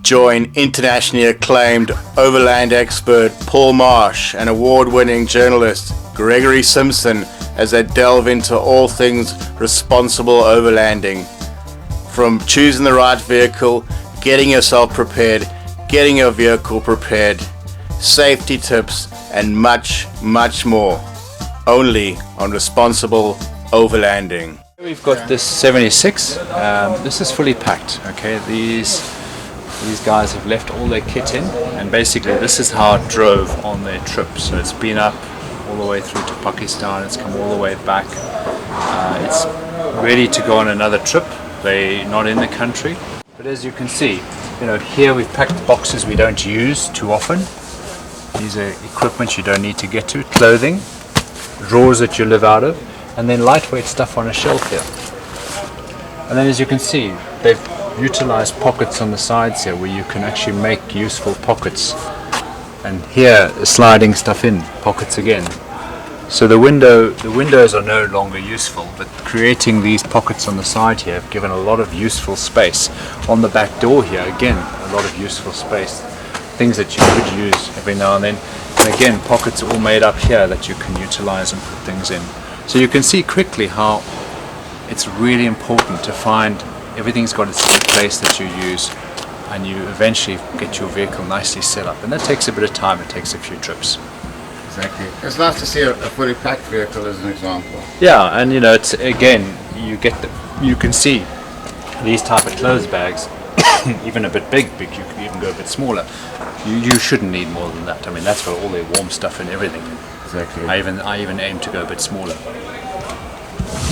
Join internationally acclaimed overland expert Paul Marsh and award-winning journalist Gregory Simpson as they delve into all things responsible overlanding. From choosing the right vehicle, getting yourself prepared, getting your vehicle prepared, safety tips, and much, much more. Only on Responsible Overlanding. We've got this 76. This is fully packed. Okay, these guys have left all their kit in, and basically this is how it drove on their trip. So it's been up all the way through to Pakistan. It's come all the way back. It's ready to go on another trip. They're not in the country, but as you can see, here we've packed boxes we don't use too often. These are equipment you don't need to get to, clothing, drawers that you live out of, and then lightweight stuff on a shelf here. And then as you can see, they've utilized pockets on the sides here where you can actually make useful pockets. And here, sliding stuff in, pockets again. So the windows are no longer useful, but creating these pockets on the side here have given a lot of useful space. On the back door here, again, a lot of useful space. Things that you could use every now and then. And again, pockets are all made up here that you can utilize and put things in. So you can see quickly how it's really important to find everything's got its place that you use, and you eventually get your vehicle nicely set up. And that takes a bit of time, it takes a few trips. Exactly. It's nice to see a fully packed vehicle as an example. Yeah, and it's again, you can see these type of clothes bags, even a bit big, you can even go a bit smaller. You shouldn't need more than that. I mean, that's got all their warm stuff and everything. Exactly. I even aim to go a bit smaller.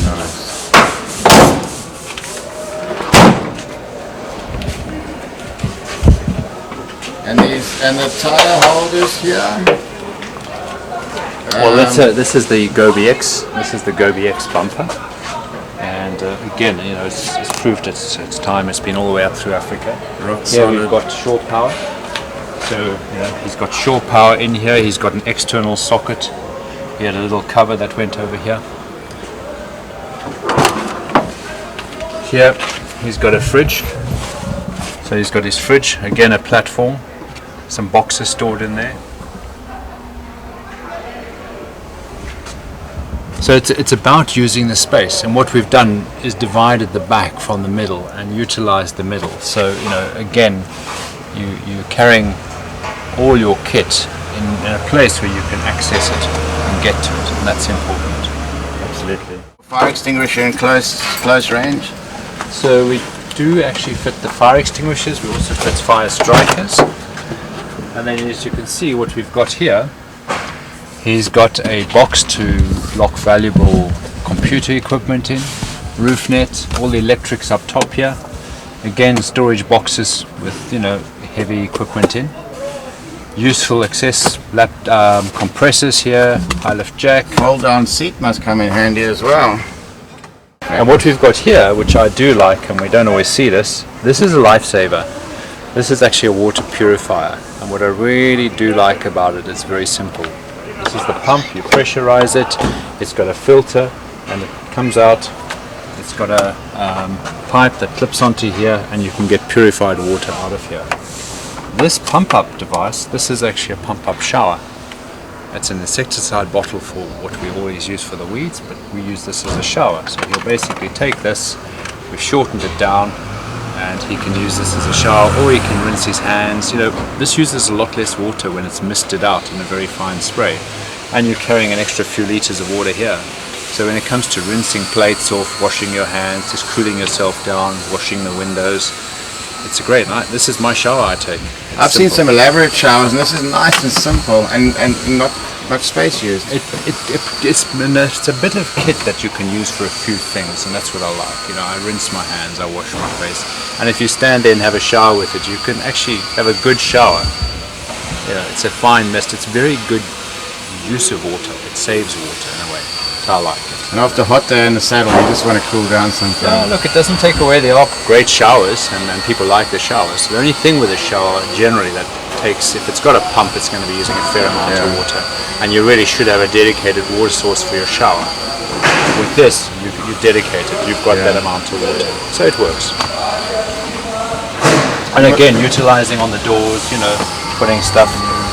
Nice. And the tire holders here. Well, this is the Gobi X. This is the Gobi X bumper, and again, it's proved its time. It's been all the way up through Africa. Here we've got shore power. So he's got shore power in here. He's got an external socket. He had a little cover that went over here. Here he's got a fridge. So he's got his fridge, again a platform, some boxes stored in there. So it's about using the space, and what we've done is divided the back from the middle and utilized the middle. So again, you're carrying all your kit in a place where you can access it and get to it, and that's important. Absolutely. Fire extinguisher in close range. So we do actually fit the fire extinguishers. We also fit fire strikers, and then as you can see, what we've got here, he's got a box to lock valuable computer equipment in, roof net, all the electrics up top here. Again, storage boxes with heavy equipment in. Useful access compressors here, high lift jack. Fold down seat must come in handy as well. And what we've got here, which I do like, and we don't always see this is a lifesaver. This is actually a water purifier, and what I really do like about it is very simple. This is the pump, you pressurize it, it's got a filter, and it comes out, it's got a pipe that clips onto here, and you can get purified water out of here. This pump up device, this is actually a pump up shower. It's an insecticide bottle for what we always use for the weeds, but we use this as a shower. So he'll basically take this, we've shortened it down, and he can use this as a shower, or he can rinse his hands. This uses a lot less water when it's misted out in a very fine spray, and you're carrying an extra few liters of water here. So when it comes to rinsing plates off, washing your hands, just cooling yourself down, washing the windows, it's a great night. This is my shower I take. I've seen some elaborate showers, and this is nice and simple, and not much space used. It's a bit of kit that you can use for a few things, and that's what I like. I rinse my hands, I wash my face, and if you stand there and have a shower with it, you can actually have a good shower. It's a fine mist. It's very good use of water. It saves water in a way. So I like it. And after a hot day in the saddle, you just want to cool down something. Look, it doesn't take away. There are great showers, and people like the showers. The only thing with a shower, generally, that takes, if it's got a pump, it's going to be using a fair amount of water, and you really should have a dedicated water source for your shower. With this, you're dedicated. You've got that amount of water, so it works. And again, utilizing on the doors, you know, putting stuff.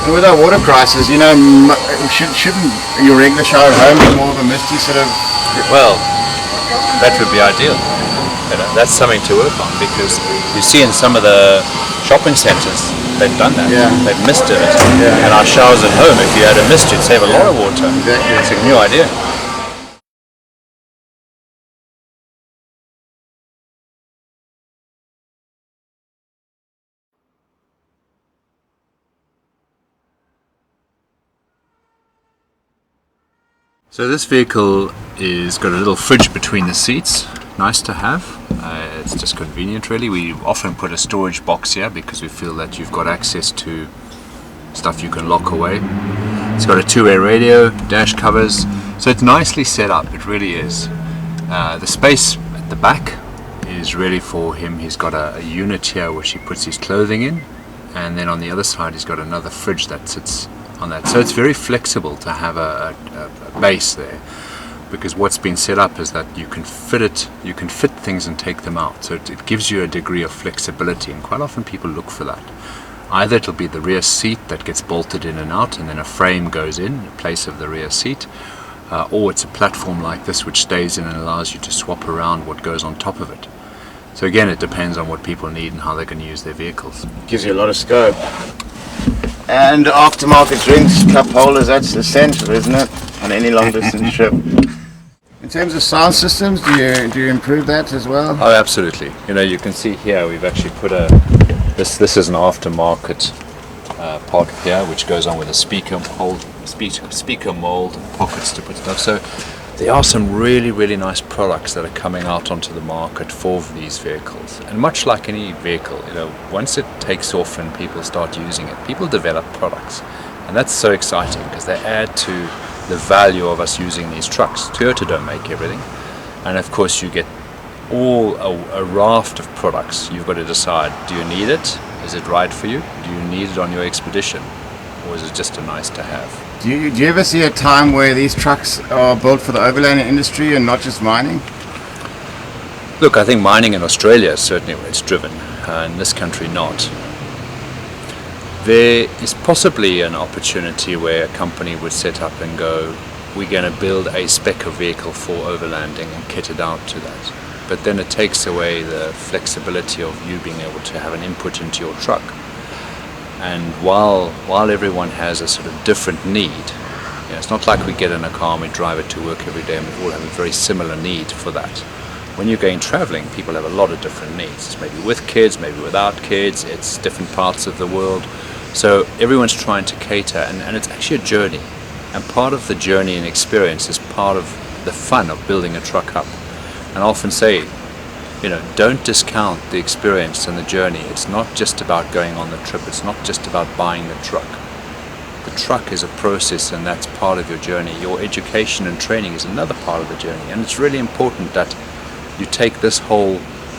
And with our water crisis, you know, shouldn't your regular shower at home be more of a misty sort of... Well, that would be ideal. You know, that's something to work on, because you see in some of the shopping centres, they've done that. Yeah. They've misted it. Yeah. And our showers at home, if you had a mist, you'd save a lot of water. Exactly. It's a new idea. So this vehicle is got a little fridge between the seats, nice to have. It's just convenient really. We often put a storage box here because we feel that you've got access to stuff you can lock away. It's got a two-way radio, dash covers, so it's nicely set up, it really is. The space at the back is really for him. He's got a unit here which he puts his clothing in, and then on the other side he's got another fridge that sits on that. So it's very flexible to have a base there, because what's been set up is that you can fit things and take them out. So it gives you a degree of flexibility, and quite often people look for that. Either it'll be the rear seat that gets bolted in and out, and then a frame goes in place of the rear seat, or it's a platform like this which stays in and allows you to swap around what goes on top of it. So again, it depends on what people need and how they're going to use their vehicles. Gives you a lot of scope. And aftermarket drinks, cup holders, that's essential, isn't it, on any long distance trip? In terms of sound systems, do you improve that as well? Oh, absolutely. You know, you can see here we've actually put this is an aftermarket pod here, which goes on with a speaker mold and pockets to put stuff. So there are some really nice products that are coming out onto the market for these vehicles. And much like any vehicle, you know, once it takes off and people start using it, people develop products. And that's so exciting because they add to the value of us using these trucks. Toyota don't make everything. And of course you get a raft of products. You've got to decide, do you need it? Is it right for you? Do you need it on your expedition? Or is it just a nice to have? Do you ever see a time where these trucks are built for the overlanding industry and not just mining? Look, I think mining in Australia is certainly where it's driven, in this country not. There is possibly an opportunity where a company would set up and go, we're going to build a spec of vehicle for overlanding and kit it out to that. But then it takes away the flexibility of you being able to have an input into your truck. And while everyone has a sort of different need, you know, it's not like we get in a car and we drive it to work every day and we all have a very similar need for that. When you're going traveling, people have a lot of different needs. It's maybe with kids, maybe without kids, it's different parts of the world. So everyone's trying to cater, and it's actually a journey. And part of the journey and experience is part of the fun of building a truck up. And I often say, you know, don't discount the experience and the journey. It's not just about going on the trip. It's not just about buying the truck. The truck is a process, and that's part of your journey. Your education and training is another part of the journey. And it's really important that you take this whole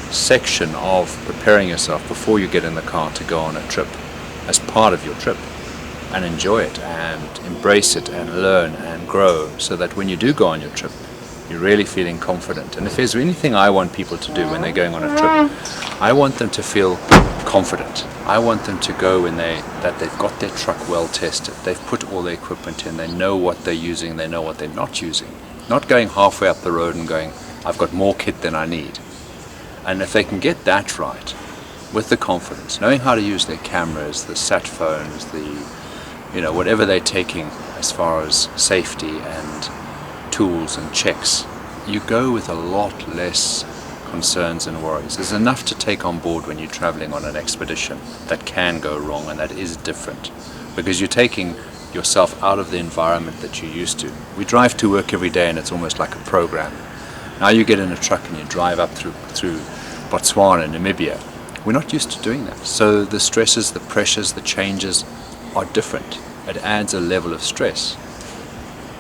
section of preparing yourself before you get in the car to go on a trip as part of your trip, and enjoy it and embrace it and learn and grow, so that when you do go on your trip, you're really feeling confident. And if there's anything I want people to do when they're going on a trip, I want them to feel confident. I want them to go when that they've got their truck well tested, they've put all their equipment in, they know what they're using, they know what they're not using. Not going halfway up the road and going, I've got more kit than I need. And if they can get that right, with the confidence, knowing how to use their cameras, the sat phones, whatever they're taking as far as safety and tools and checks, you go with a lot less concerns and worries. There's enough to take on board when you're traveling on an expedition that can go wrong, and that is different because you're taking yourself out of the environment that you're used to. We drive to work every day and it's almost like a program. Now you get in a truck and you drive up through Botswana and Namibia. We're not used to doing that. So the stresses, the pressures, the changes are different. It adds a level of stress.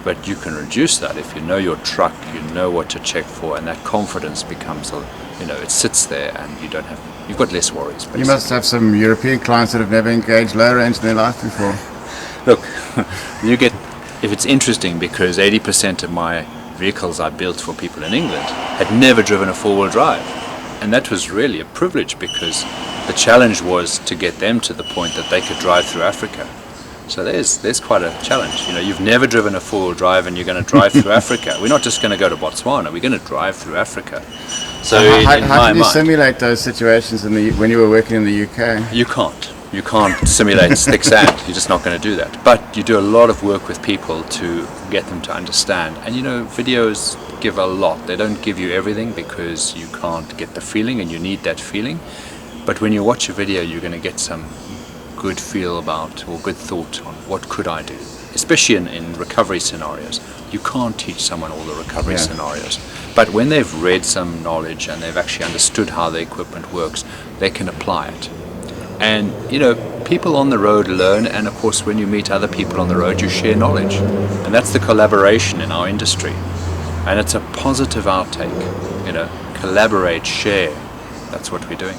But you can reduce that if you know your truck, you know what to check for, and that confidence becomes, it sits there and you've got less worries. Basically. You must have some European clients that have never engaged low range in their life before. Look, if it's interesting, because 80% of my vehicles I built for people in England had never driven a four-wheel drive. And that was really a privilege, because The challenge was to get them to the point that they could drive through Africa. So there's quite a challenge. You know, you've never driven a four-wheel drive and you're going to drive through Africa. We're not just going to go to Botswana, we're going to drive through Africa. So how in can my you mind, simulate those situations when you were working in the UK? you can't simulate stick sand. You're just not going to do that. But you do a lot of work with people to get them to understand. And you know, videos give a lot. They don't give you everything because you can't get the feeling, and you need that feeling. But when you watch a video, you're going to get some good feel about, or good thought on, what could I do, especially in recovery scenarios. You can't teach someone all the recovery scenarios, but when they've read some knowledge and they've actually understood how the equipment works, they can apply it. And you know, people on the road learn, and of course when you meet other people on the road, you share knowledge, and that's the collaboration in our industry, and it's a positive outtake. You know, collaborate, share, that's what we're doing.